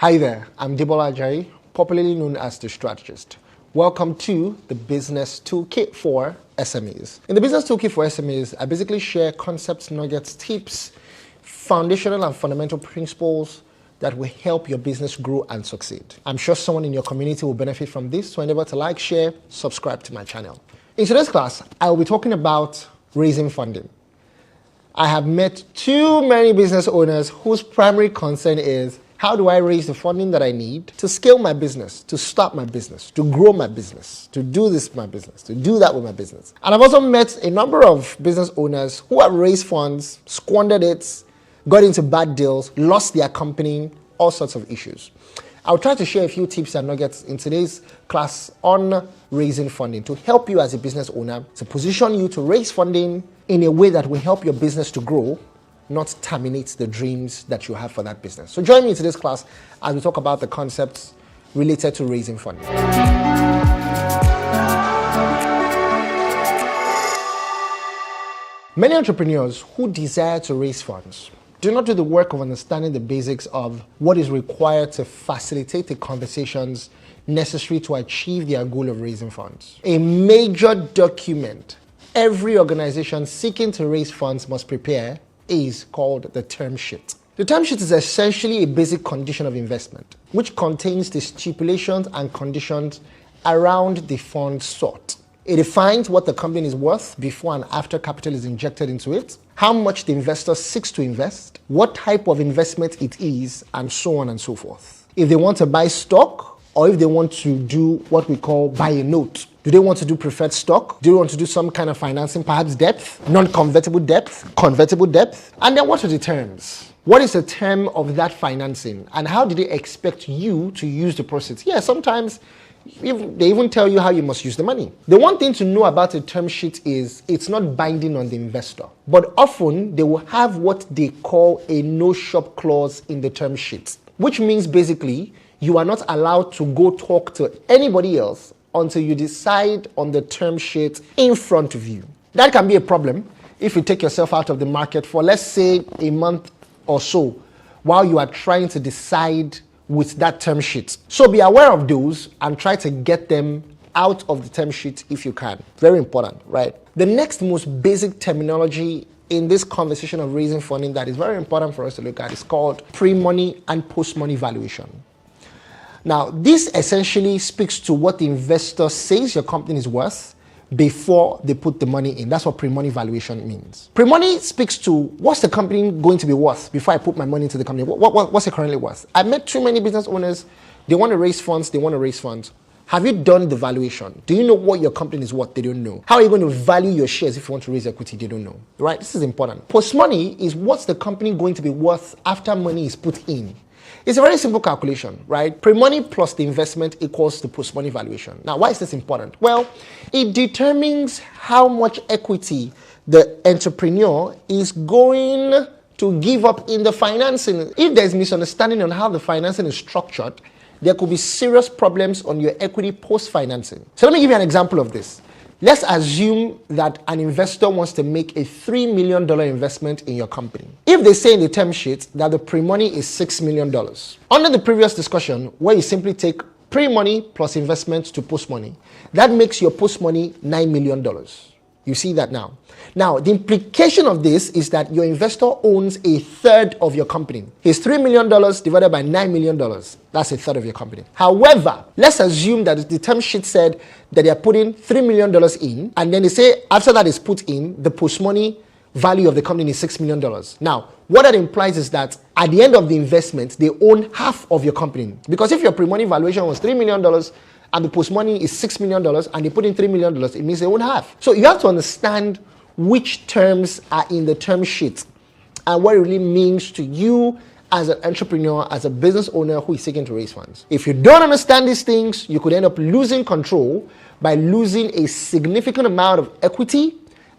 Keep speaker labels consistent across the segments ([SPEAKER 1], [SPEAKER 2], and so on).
[SPEAKER 1] Hi there, I'm Debola Ajayi, popularly known as The Strategist. Welcome to the Business Toolkit for SMEs. In the Business Toolkit for SMEs, I basically share concepts, nuggets, tips, foundational and fundamental principles that will help your business grow and succeed. I'm sure someone in your community will benefit from this, so endeavor to like, share, subscribe to my channel. In today's class, I will be talking about raising funding. I have met too many business owners whose primary concern is, how do I raise the funding that I need to scale my business, to start my business, to grow my business, to do this with my business, to do that with my business? And I've also met a number of business owners who have raised funds, squandered it, got into bad deals, lost their company, all sorts of issues. I'll try to share a few tips and nuggets in today's class on raising funding to help you as a business owner, to position you to raise funding in a way that will help your business to grow, not terminate the dreams that you have for that business. So join me in today's class as we talk about the concepts related to raising funding. Many entrepreneurs who desire to raise funds do not do the work of understanding the basics of what is required to facilitate the conversations necessary to achieve their goal of raising funds. A major document every organization seeking to raise funds must prepare is called the term sheet. The term sheet is essentially a basic condition of investment, which contains the stipulations and conditions around the fund sought. It defines what the company is worth before and after capital is injected into it, how much the investor seeks to invest, what type of investment it is, and so on and so forth. If they want to buy stock, or if they want to do what we call buy a note. Do they want to do preferred stock? Do they want to do some kind of financing, perhaps debt, non-convertible debt, convertible debt? And then what are the terms? What is the term of that financing? And how do they expect you to use the proceeds? Yeah, sometimes they even tell you how you must use the money. The one thing to know about a term sheet is it's not binding on the investor. But often they will have what they call a no-shop clause in the term sheet, which means basically you are not allowed to go talk to anybody else until you decide on the term sheet in front of you. That can be a problem if you take yourself out of the market for, let's say, a month or so while you are trying to decide with that term sheet. So be aware of those and try to get them out of the term sheet if you can. Very important, right? The next most basic terminology in this conversation of raising funding that is very important for us to look at is called pre-money and post-money valuation. Now, this essentially speaks to what the investor says your company is worth before they put the money in. That's what pre-money valuation means. Pre-money speaks to what's the company going to be worth before I put my money into the company. What's it currently worth? I've met too many business owners, they want to raise funds. Have you done the valuation? Do you know what your company is worth? They don't know. How are you going to value your shares if you want to raise equity? They don't know, right? This is important. Post-money is what's the company going to be worth after money is put in. It's a very simple calculation, right? Pre-money plus the investment equals the post-money valuation. Now, why is this important? Well, it determines how much equity the entrepreneur is going to give up in the financing. If there's misunderstanding on how the financing is structured, there could be serious problems on your equity post-financing. So let me give you an example of this. Let's assume that an investor wants to make a $3 million investment in your company. If they say in the term sheet that the pre-money is $6 million, under the previous discussion where you simply take pre-money plus investment to post-money, that makes your post-money $9 million. You see that now. Now, the implication of this is that your investor owns a third of your company. It's $3 million divided by $9 million. That's a third of your company. However, let's assume that the term sheet said that they're putting $3 million in, and then they say after that is put in, the post-money value of the company is $6 million. Now, what that implies is that at the end of the investment, they own half of your company. Because if your pre-money valuation was $3 million, and the post-money is $6 million, and they put in $3 million, it means they own half. So you have to understand which terms are in the term sheet and what it really means to you as an entrepreneur, as a business owner who is seeking to raise funds. If you don't understand these things, you could end up losing control by losing a significant amount of equity,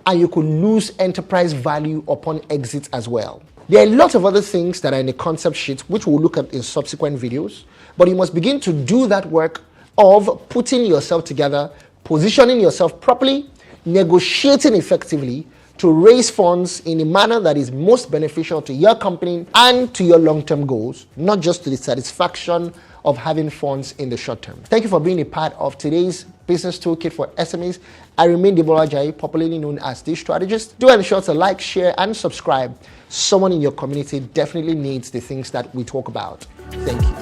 [SPEAKER 1] and you could lose enterprise value upon exit as well. There are a lot of other things that are in the concept sheet, which we'll look at in subsequent videos, but you must begin to do that work of putting yourself together, positioning yourself properly, negotiating effectively, to raise funds in a manner that is most beneficial to your company and to your long-term goals, not just to the satisfaction of having funds in the short term. Thank you for being a part of today's Business Toolkit for SMEs. I remain Debola Ajayi, popularly known as the Strategist. Do ensure to like, share, and subscribe. Someone in your community definitely needs the things that we talk about. Thank you.